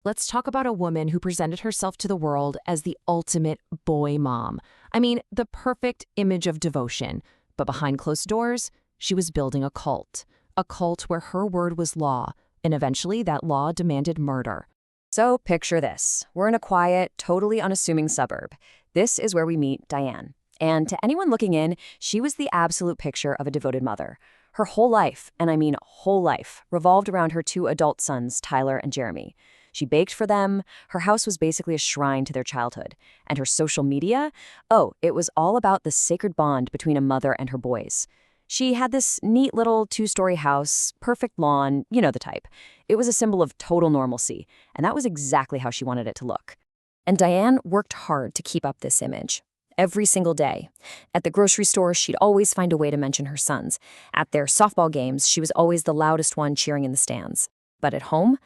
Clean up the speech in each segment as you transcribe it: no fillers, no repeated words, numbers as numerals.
Let's talk about a woman who presented herself to the world as the ultimate boy mom. I mean, the perfect image of devotion. But behind closed doors, she was building a cult. A cult where her word was law, and eventually that law demanded murder. So picture this. We're in a quiet, totally unassuming suburb. This is where we meet Diane. And to anyone looking in, she was the absolute picture of a devoted mother. Her whole life, and I mean whole life, revolved around her two adult sons, Tyler and Jeremy. She baked for them. Her house was basically a shrine to their childhood. And her social media? Oh, it was all about the sacred bond between a mother and her boys. She had this neat little two-story house, perfect lawn, you know the type. It was a symbol of total normalcy, and that was exactly how she wanted it to look. And Diane worked hard to keep up this image. Every single day. At the grocery store, she'd always find a way to mention her sons. At their softball games, she was always the loudest one cheering in the stands. But at home,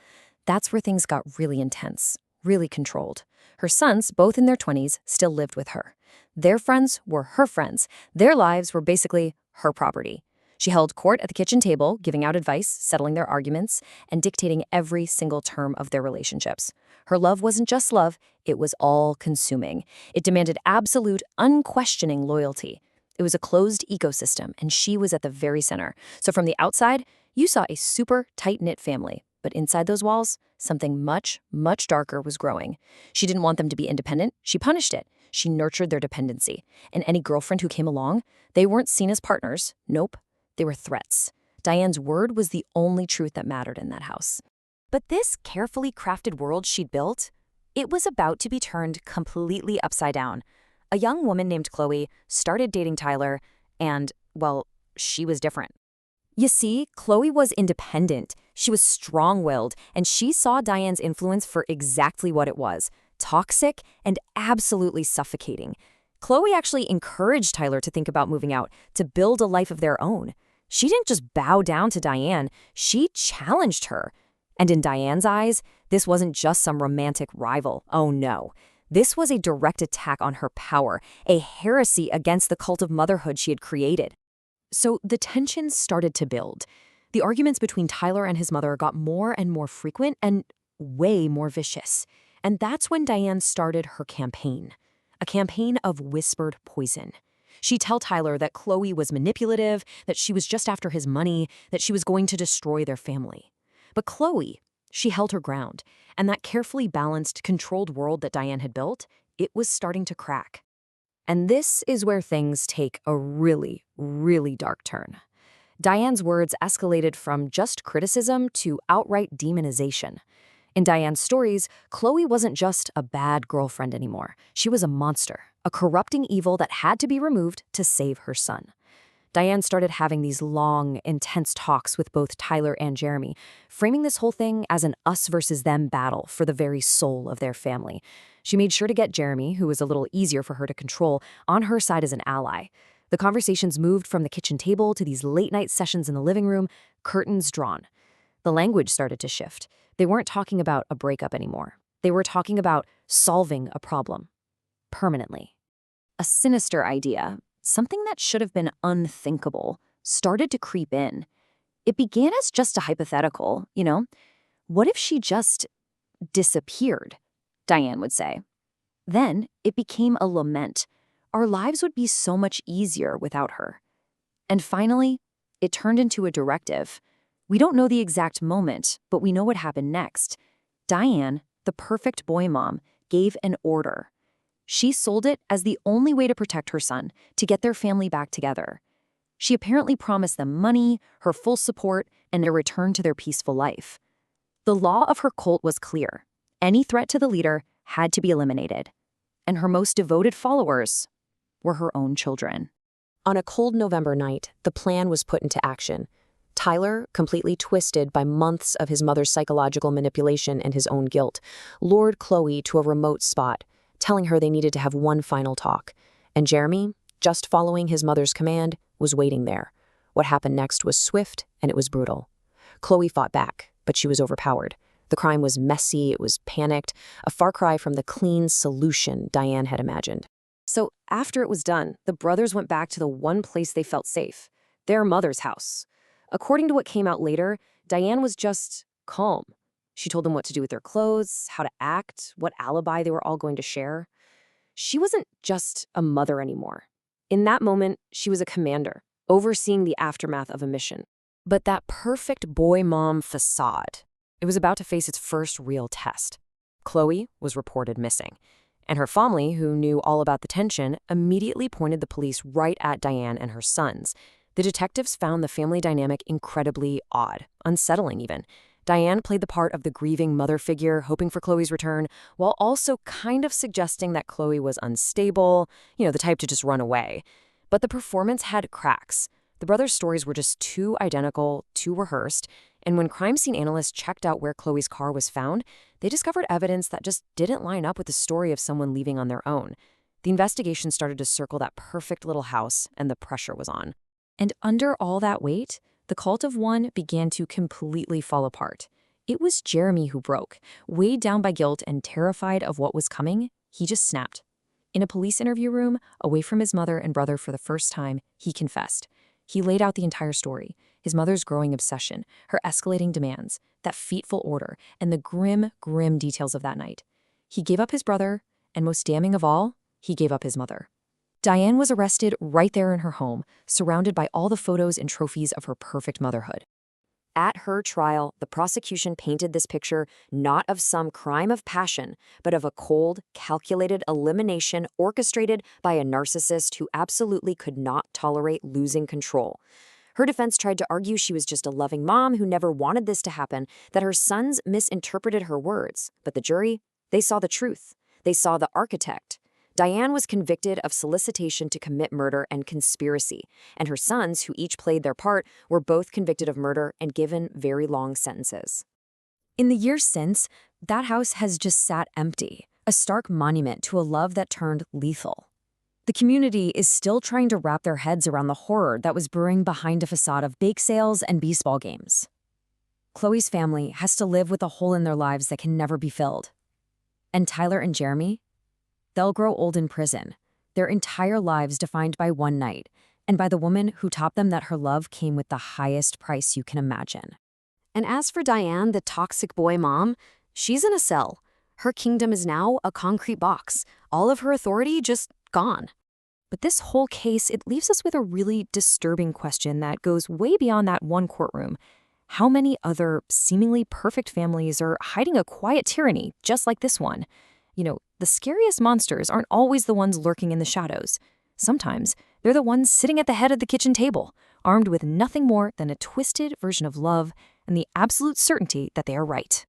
that's where things got really intense, really controlled. Her sons, both in their 20s, still lived with her. Their friends were her friends. Their lives were basically her property. She held court at the kitchen table, giving out advice, settling their arguments, and dictating every single term of their relationships. Her love wasn't just love, it was all-consuming. It demanded absolute, unquestioning loyalty. It was a closed ecosystem, and she was at the very center. So from the outside, you saw a super tight-knit family. But inside those walls, something much, much darker was growing. She didn't want them to be independent. She punished it. She nurtured their dependency. And any girlfriend who came along, they weren't seen as partners. Nope. They were threats. Diane's word was the only truth that mattered in that house. But this carefully crafted world she'd built, it was about to be turned completely upside down. A young woman named Chloe started dating Tyler, and, well, she was different. You see, Chloe was independent. She was strong-willed, and she saw Diane's influence for exactly what it was: toxic and absolutely suffocating. Chloe actually encouraged Tyler to think about moving out, to build a life of their own. She didn't just bow down to Diane, she challenged her. And in Diane's eyes, this wasn't just some romantic rival. Oh no. This was a direct attack on her power, a heresy against the cult of motherhood she had created. So the tensions started to build. The arguments between Tyler and his mother got more and more frequent and way more vicious. And that's when Diane started her campaign. A campaign of whispered poison. She'd tell Tyler that Chloe was manipulative, that she was just after his money, that she was going to destroy their family. But Chloe, she held her ground, and that carefully balanced, controlled world that Diane had built, it was starting to crack. And this is where things take a really, really dark turn. Diane's words escalated from just criticism to outright demonization. In Diane's stories, Chloe wasn't just a bad girlfriend anymore. She was a monster, a corrupting evil that had to be removed to save her son. Diane started having these long, intense talks with both Tyler and Jeremy, framing this whole thing as an us versus them battle for the very soul of their family. She made sure to get Jeremy, who was a little easier for her to control, on her side as an ally. The conversations moved from the kitchen table to these late-night sessions in the living room, curtains drawn. The language started to shift. They weren't talking about a breakup anymore. They were talking about solving a problem. Permanently. A sinister idea, something that should have been unthinkable, started to creep in. It began as just a hypothetical, you know? What if she just disappeared? Diane would say. Then it became a lament. Our lives would be so much easier without her. And finally, it turned into a directive. We don't know the exact moment, but we know what happened next. Diane, the perfect boy mom, gave an order. She sold it as the only way to protect her son, to get their family back together. She apparently promised them money, her full support, and a return to their peaceful life. The law of her cult was clear. Any threat to the leader had to be eliminated. And her most devoted followers were her own children. On a cold November night, the plan was put into action. Tyler, completely twisted by months of his mother's psychological manipulation and his own guilt, lured Chloe to a remote spot, telling her they needed to have one final talk. And Jeremy, just following his mother's command, was waiting there. What happened next was swift and it was brutal. Chloe fought back, but she was overpowered. The crime was messy, it was panicked, a far cry from the clean solution Diane had imagined. So after it was done, the brothers went back to the one place they felt safe, their mother's house. According to what came out later, Diane was just calm. She told them what to do with their clothes, how to act, what alibi they were all going to share. She wasn't just a mother anymore. In that moment, she was a commander, overseeing the aftermath of a mission. But that perfect boy-mom facade, it was about to face its first real test. Chloe was reported missing, and her family, who knew all about the tension, immediately pointed the police right at Diane and her sons. The detectives found the family dynamic incredibly odd, unsettling even. Diane played the part of the grieving mother figure, hoping for Chloe's return, while also kind of suggesting that Chloe was unstable, the type to just run away. But the performance had cracks. The brothers' stories were just too identical, too rehearsed, and when crime scene analysts checked out where Chloe's car was found, they discovered evidence that just didn't line up with the story of someone leaving on their own. The investigation started to circle that perfect little house, and the pressure was on. And under all that weight, the cult of one began to completely fall apart. It was Jeremy who broke. Weighed down by guilt and terrified of what was coming, he just snapped. In a police interview room, away from his mother and brother for the first time, he confessed. He laid out the entire story, his mother's growing obsession, her escalating demands, that fateful order, and the grim, grim details of that night. He gave up his brother, and most damning of all, he gave up his mother. Diane was arrested right there in her home, surrounded by all the photos and trophies of her perfect motherhood. At her trial, the prosecution painted this picture not of some crime of passion, but of a cold, calculated elimination orchestrated by a narcissist who absolutely could not tolerate losing control. Her defense tried to argue she was just a loving mom who never wanted this to happen, that her sons misinterpreted her words. But the jury, they saw the truth. They saw the architect. Diane was convicted of solicitation to commit murder and conspiracy, and her sons, who each played their part, were both convicted of murder and given very long sentences. In the years since, that house has just sat empty, a stark monument to a love that turned lethal. The community is still trying to wrap their heads around the horror that was brewing behind a facade of bake sales and baseball games. Chloe's family has to live with a hole in their lives that can never be filled. And Tyler and Jeremy? They'll grow old in prison, their entire lives defined by one night, and by the woman who taught them that her love came with the highest price you can imagine. And as for Diane, the toxic boy mom, she's in a cell. Her kingdom is now a concrete box, all of her authority just gone. But this whole case, it leaves us with a really disturbing question that goes way beyond that one courtroom. How many other seemingly perfect families are hiding a quiet tyranny just like this one? The scariest monsters aren't always the ones lurking in the shadows. Sometimes they're the ones sitting at the head of the kitchen table, armed with nothing more than a twisted version of love and the absolute certainty that they are right.